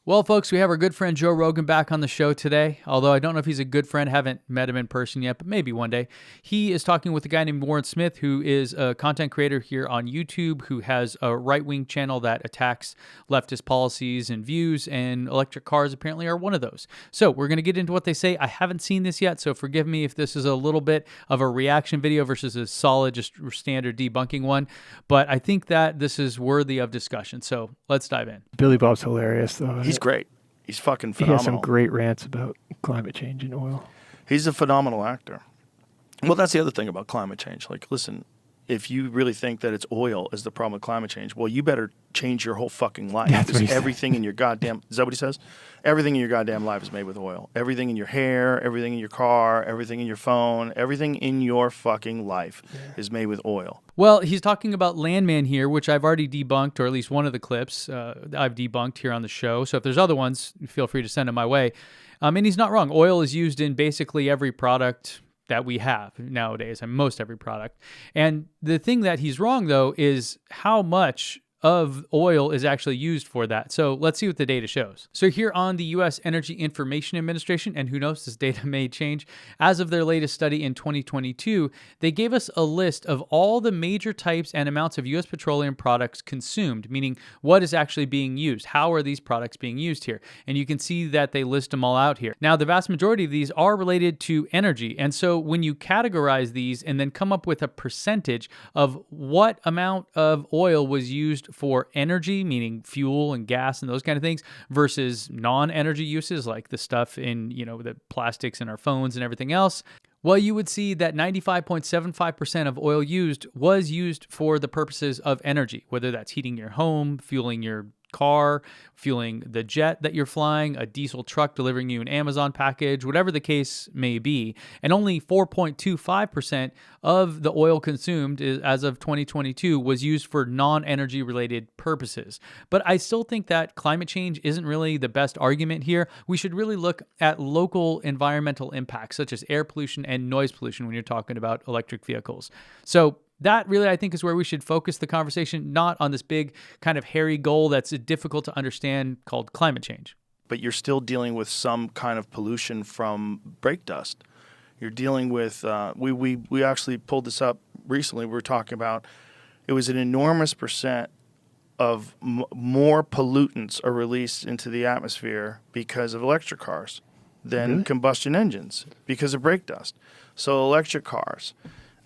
Well, folks, we have our good friend Joe Rogan back on the show today. Although I don't know if he's a good friend, haven't met him in person yet, but maybe one day. He is talking with a guy named Warren Smith, who is a content creator here on YouTube, who has a right-wing channel that attacks leftist policies and views, and electric cars apparently are one of those. So we're going to get into what they say. I haven't seen this yet, so forgive me if this is a little bit of a reaction video versus a solid, just standard debunking one. But I think that this is worthy of discussion. So let's dive in. Billy Bob's hilarious, though. He's great. He's fucking He phenomenal. has some great rants about climate change and oil. He's a phenomenal actor. Well, that's the other thing about climate change. Like, listen, if you really think that it's oil is the problem with climate change, well, you better change your whole fucking life. That's what he said. Everything in your goddamn, is that what he says? Everything in your goddamn life is made with oil. Everything in your hair, everything in your car, everything in your phone, everything in your fucking life is made with oil. Well, he's talking about Landman here, which I've already debunked, or at least one of the clips I've debunked here on the show. So if there's other ones, feel free to send them my way. And he's not wrong. Oil is used in basically every product that we have nowadays, and most every product. And the thing that he's wrong, though, is how much of oil is actually used for that. So let's see what the data shows. So here on the U.S. Energy Information Administration, and who knows, this data may change, as of their latest study in 2022, they gave us a list of all the major types and amounts of U.S. petroleum products consumed, meaning what is actually being used. How are these products being used here? And you can see that they list them all out here. Now, the vast majority of these are related to energy. And so when you categorize these and then come up with a percentage of what amount of oil was used for energy, meaning fuel and gas and those kind of things, versus non-energy uses like the stuff in, the plastics in our phones and everything else, well, you would see that 95.75% of oil used was used for the purposes of energy, whether that's heating your home, fueling your car, fueling the jet that you're flying, a diesel truck delivering you an Amazon package, whatever the case may be. And only 4.25% of the oil consumed as of 2022 was used for non-energy related purposes. But I still think that climate change isn't really the best argument here. We should really look at local environmental impacts such as air pollution and noise pollution when you're talking about electric vehicles. So that really, I think, is where we should focus the conversation, not on this big kind of hairy goal that's difficult to understand called climate change. But you're still dealing with some kind of pollution from brake dust. You're dealing with, we actually pulled this up recently. We were talking about, it was an enormous percent of more pollutants are released into the atmosphere because of electric cars than combustion engines because of brake dust. So electric cars.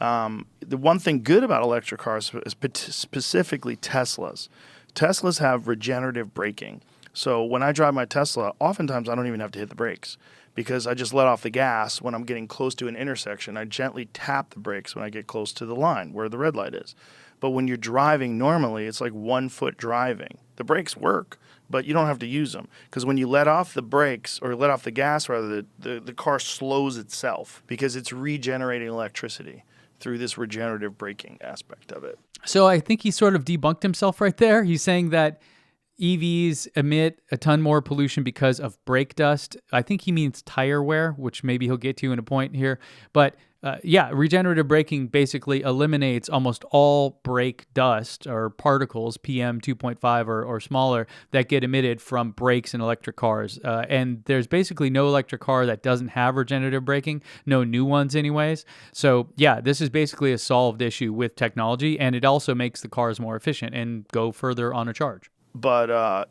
The one thing good about electric cars is specifically Teslas. Teslas have regenerative braking. So when I drive my Tesla, oftentimes I don't even have to hit the brakes because I just let off the gas when I'm getting close to an intersection. I gently tap the brakes when I get close to the line where the red light is. But when you're driving normally, it's like 1 foot driving. The brakes work, but you don't have to use them because when you let off the brakes or let off the gas, rather, the car slows itself because it's regenerating electricity through this regenerative braking aspect of it. So I think he sort of debunked himself right there. He's saying that EVs emit a ton more pollution because of brake dust. I think he means tire wear, which maybe he'll get to in a point here. But regenerative braking basically eliminates almost all brake dust or particles, PM 2.5 or smaller, that get emitted from brakes in electric cars. And there's basically no electric car that doesn't have regenerative braking, no new ones anyways. So yeah, this is basically a solved issue with technology, and it also makes the cars more efficient and go further on a charge. But,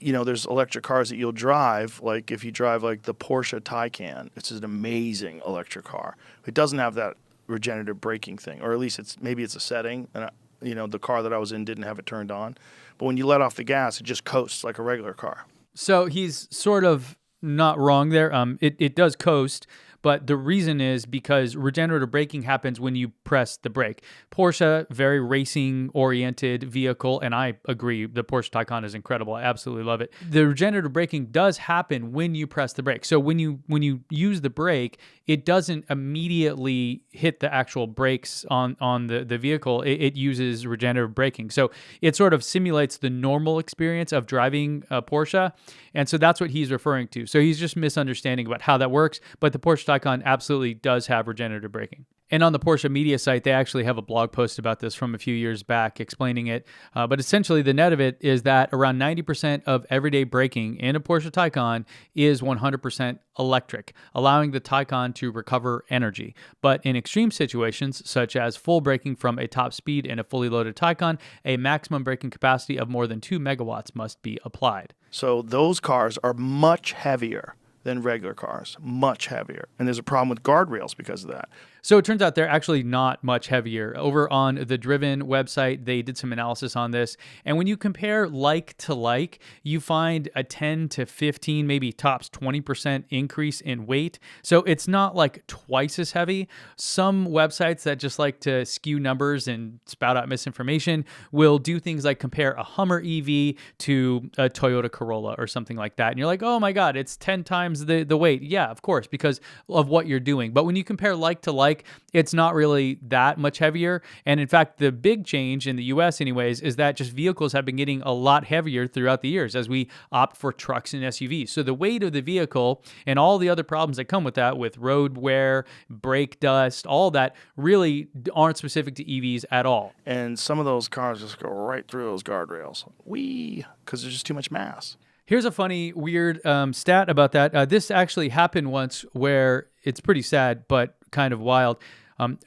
there's electric cars that you'll drive, like if you drive like the Porsche Taycan, it's an amazing electric car. It doesn't have that regenerative braking thing, or at least maybe it's a setting, and the car that I was in didn't have it turned on. But when you let off the gas, it just coasts like a regular car. So he's sort of not wrong there. It does coast, but the reason is because regenerative braking happens when you press the brake. Porsche, very racing-oriented vehicle, and I agree, the Porsche Taycan is incredible. I absolutely love it. The regenerative braking does happen when you press the brake. So when you use the brake, it doesn't immediately hit the actual brakes on the vehicle. It uses regenerative braking. So it sort of simulates the normal experience of driving a Porsche, and so that's what he's referring to. So he's just misunderstanding about how that works, but the Porsche Taycan absolutely does have regenerative braking. And on the Porsche media site, they actually have a blog post about this from a few years back explaining it. But essentially, the net of it is that around 90% of everyday braking in a Porsche Taycan is 100% electric, allowing the Taycan to recover energy. But in extreme situations, such as full braking from a top speed in a fully loaded Taycan, a maximum braking capacity of more than 2 megawatts must be applied. So those cars are much heavier than regular cars, much heavier. And there's a problem with guardrails because of that. So it turns out they're actually not much heavier. Over on the Driven website, they did some analysis on this. And when you compare like to like, you find a 10 to 15, maybe tops 20% increase in weight. So it's not like twice as heavy. Some websites that just like to skew numbers and spout out misinformation will do things like compare a Hummer EV to a Toyota Corolla or something like that. And you're like, oh my God, it's 10 times the weight. Yeah, of course, because of what you're doing. But when you compare like to like, it's not really that much heavier. And in fact, the big change in the US anyways is that just vehicles have been getting a lot heavier throughout the years as we opt for trucks and SUVs. So the weight of the vehicle and all the other problems that come with that, with road wear, brake dust, all that really aren't specific to EVs at all. And some of those cars just go right through those guardrails. Because there's just too much mass. Here's a funny, weird stat about that. This actually happened once where it's pretty sad, but kind of wild.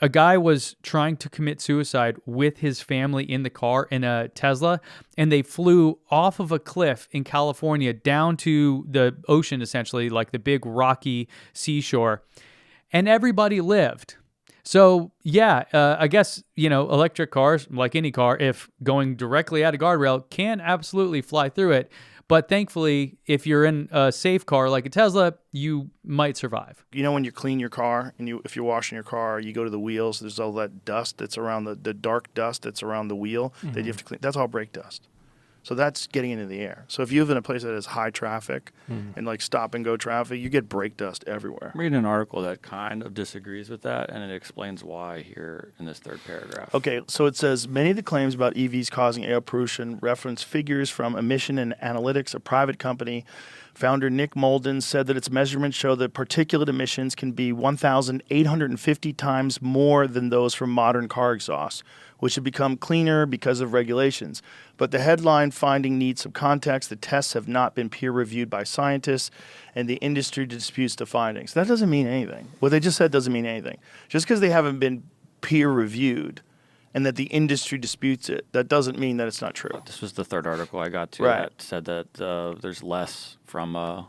A guy was trying to commit suicide with his family in the car in a Tesla, and they flew off of a cliff in California down to the ocean, essentially, like the big rocky seashore, and everybody lived. So, yeah, I guess, electric cars, like any car, if going directly at a guardrail, can absolutely fly through it. But thankfully, if you're in a safe car like a Tesla, you might survive. When you clean your car and if you're washing your car, you go to the wheels, there's all that dust that's around the dark dust that's around the wheel that you have to clean. That's all brake dust. So that's getting into the air. So if you live in a place that has high traffic and like stop and go traffic, you get brake dust everywhere. I'm reading an article that kind of disagrees with that, and it explains why here in this third paragraph. Okay, so it says, many of the claims about EVs causing air pollution reference figures from Emission and Analytics, a private company. Founder Nick Molden said that its measurements show that particulate emissions can be 1,850 times more than those from modern car exhausts, which have become cleaner because of regulations. But the headline finding needs some context. The tests have not been peer-reviewed by scientists, and the industry disputes the findings. That doesn't mean anything. What they just said doesn't mean anything. Just because they haven't been peer-reviewed and that the industry disputes it, that doesn't mean that it's not true. This was the third article I got to Right. that said that there's less from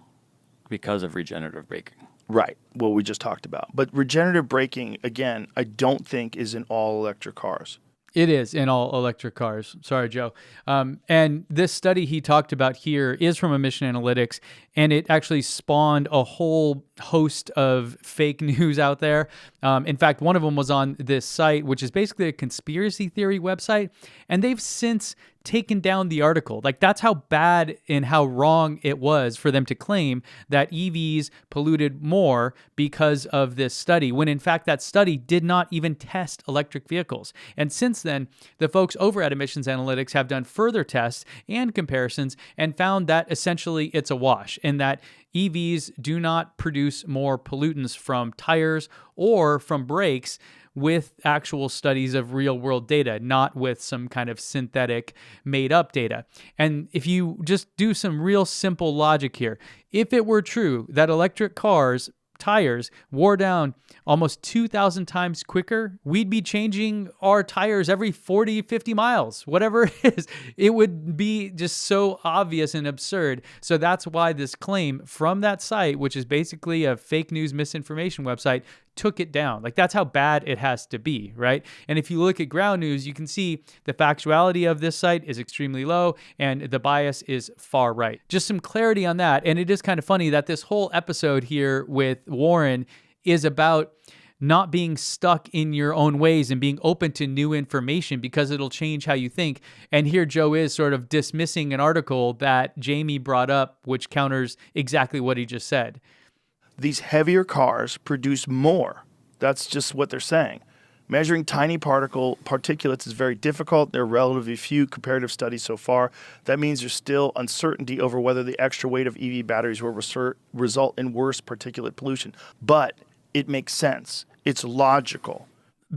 because of regenerative braking. Right, what we just talked about. But regenerative braking, again, I don't think is in all electric cars. It is in all electric cars. Sorry, Joe. And this study he talked about here is from Emission Analytics, and it actually spawned a whole host of fake news out there. In fact, one of them was on this site, which is basically a conspiracy theory website, and they've since taken down the article. Like, that's how bad and how wrong it was for them to claim that EVs polluted more because of this study, when in fact that study did not even test electric vehicles. And since then, the folks over at Emissions Analytics have done further tests and comparisons and found that essentially it's a wash, and that EVs do not produce more pollutants from tires or from brakes with actual studies of real world data, not with some kind of synthetic made up data. And if you just do some real simple logic here, if it were true that electric cars tires wore down almost 2,000 times quicker, we'd be changing our tires every 40, 50 miles, whatever it is. It would be just so obvious and absurd. So that's why this claim from that site, which is basically a fake news misinformation website, took it down. Like, that's how bad it has to be, right? And if you look at ground news, you can see the factuality of this site is extremely low and the bias is far right. Just some clarity on that. And it is kind of funny that this whole episode here with Warren is about not being stuck in your own ways and being open to new information because it'll change how you think. And here Joe is sort of dismissing an article that Jamie brought up, which counters exactly what he just said. These heavier cars produce more. That's just what they're saying. Measuring tiny particulates is very difficult. There are relatively few comparative studies so far. That means there's still uncertainty over whether the extra weight of EV batteries will result in worse particulate pollution. But it makes sense. It's logical.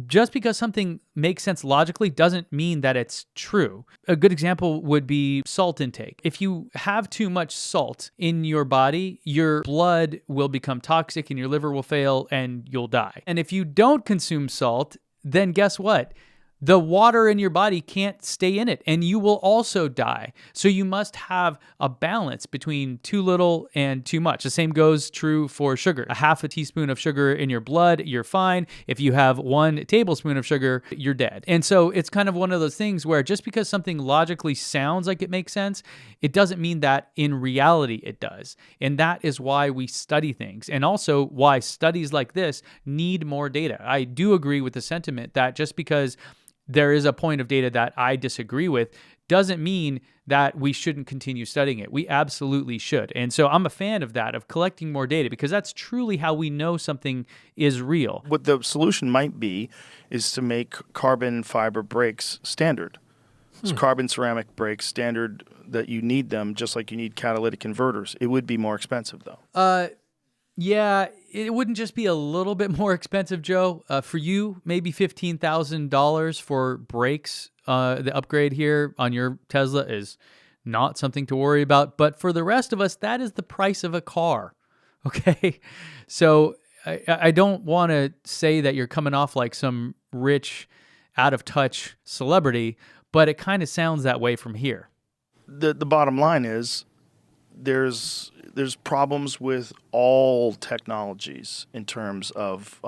just because something makes sense logically doesn't mean that it's true. A good example would be salt intake. If you have too much salt in your body, your blood will become toxic and your liver will fail and you'll die. And if you don't consume salt, then guess what? The water in your body can't stay in it and you will also die. So you must have a balance between too little and too much. The same goes true for sugar. A half a teaspoon of sugar in your blood, you're fine. If you have 1 tablespoon of sugar, you're dead. And so it's kind of one of those things where just because something logically sounds like it makes sense, it doesn't mean that in reality it does. And that is why we study things, and also why studies like this need more data. I do agree with the sentiment that just because there is a point of data that I disagree with doesn't mean that we shouldn't continue studying it. We absolutely should. And so I'm a fan of that, of collecting more data, because that's truly how we know something is real. What the solution might be is to make carbon fiber brakes standard. It's carbon ceramic brakes standard that you need them just like you need catalytic converters. It would be more expensive though. Yeah, it wouldn't just be a little bit more expensive, Joe. For you, maybe $15,000 for brakes. The upgrade here on your Tesla is not something to worry about. But for the rest of us, that is the price of a car. Okay? So I don't want to say that you're coming off like some rich, out-of-touch celebrity, but it kind of sounds that way from here. The bottom line is there's problems with all technologies in terms of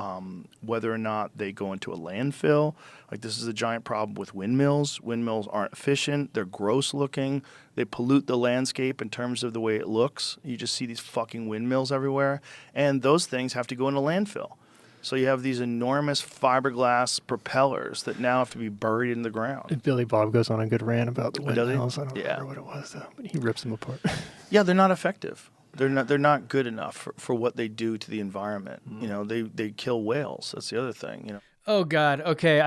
whether or not they go into a landfill. Like this is a giant problem with windmills. Windmills aren't efficient. They're gross looking. They pollute the landscape in terms of the way it looks. You just see these fucking windmills everywhere. And those things have to go in a landfill. So you have these enormous fiberglass propellers that now have to be buried in the ground. Billy Bob goes on a good rant about the Does he? windmills. I don't Yeah. remember what it was, though, but he rips them apart. Yeah, they're not effective. They're not good enough for what they do to the environment. You know, they kill whales. That's the other thing, you know. Oh, God. Okay,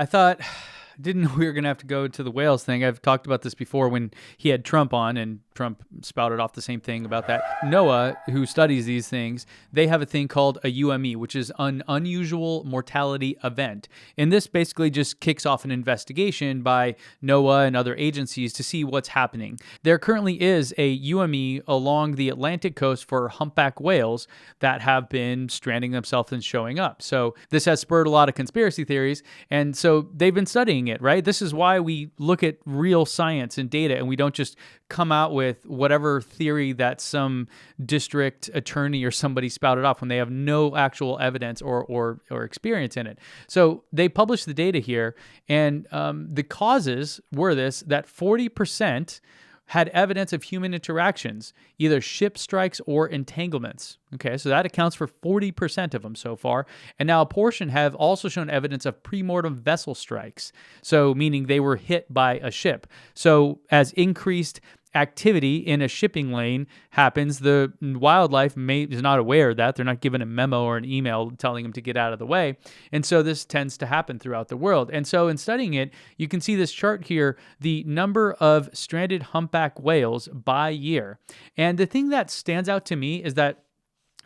didn't know we were going to have to go to the whales thing. I've talked about this before when he had Trump on, and Trump spouted off the same thing about that. NOAA, who studies these things, they have a thing called a UME, which is an unusual mortality event. And this basically just kicks off an investigation by NOAA and other agencies to see what's happening. There currently is a UME along the Atlantic coast for humpback whales that have been stranding themselves and showing up. So this has spurred a lot of conspiracy theories, and so they've been studying it, right? This is why we look at real science and data, and we don't just come out with whatever theory that some district attorney or somebody spouted off when they have no actual evidence or experience in it. So they published the data here, and the causes were that 40% had evidence of human interactions, either ship strikes or entanglements. Okay, so that accounts for 40% of them so far. And now a portion have also shown evidence of premortem vessel strikes, so meaning they were hit by a ship. So as increased activity in a shipping lane happens, the wildlife is not aware of that. They're not given a memo or an email telling them to get out of the way. And so this tends to happen throughout the world. And so in studying it, you can see this chart here, the number of stranded humpback whales by year. And the thing that stands out to me is that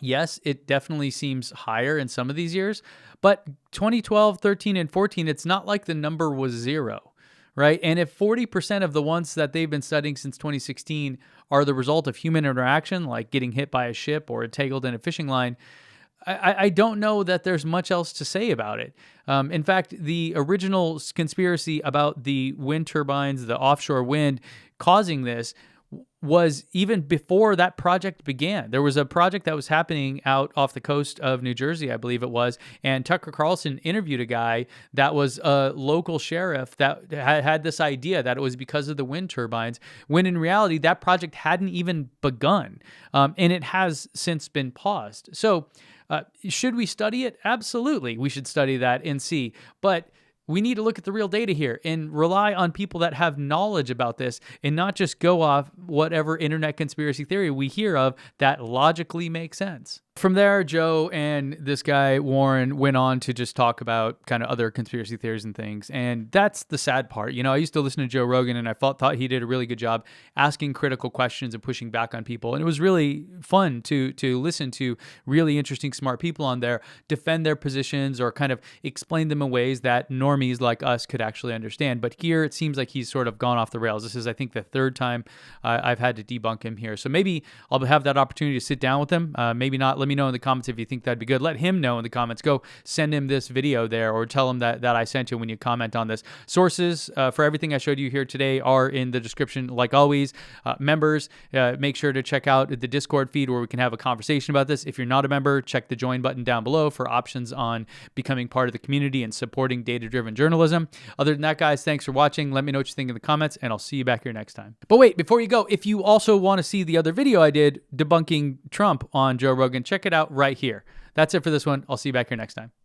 yes, it definitely seems higher in some of these years, but 2012, 13, and 14, it's not like the number was 0. Right? And if 40% of the ones that they've been studying since 2016 are the result of human interaction, like getting hit by a ship or entangled in a fishing line, I don't know that there's much else to say about it. In fact, the original conspiracy about the wind turbines, the offshore wind causing this, was even before that project began. There was a project that was happening out off the coast of New Jersey, I believe it was, and Tucker Carlson interviewed a guy that was a local sheriff that had this idea that it was because of the wind turbines, when in reality that project hadn't even begun, and it has since been paused. So should we study it? Absolutely, we should study that and see, but we need to look at the real data here and rely on people that have knowledge about this and not just go off whatever internet conspiracy theory we hear of that logically makes sense. From there, Joe and this guy, Warren, went on to just talk about kind of other conspiracy theories and things. And that's the sad part. You know, I used to listen to Joe Rogan, and I thought he did a really good job asking critical questions and pushing back on people. And it was really fun to listen to really interesting, smart people on there defend their positions or kind of explain them in ways that normies like us could actually understand. But here, it seems like he's sort of gone off the rails. This is, I think, the third time I've had to debunk him here. So maybe I'll have that opportunity to sit down with him. Maybe not. Let me know in the comments if you think that'd be good. Let him know in the comments. Go send him this video there, or tell him that I sent you when you comment on this. Sources for everything I showed you here today are in the description, like always. Members, make sure to check out the Discord feed where we can have a conversation about this. If you're not a member, check the join button down below for options on becoming part of the community and supporting data-driven journalism. Other than that, guys, thanks for watching. Let me know what you think in the comments, and I'll see you back here next time. But wait, before you go, if you also want to see the other video I did debunking Trump on Joe Rogan, check it out right here. That's it for this one. I'll see you back here next time.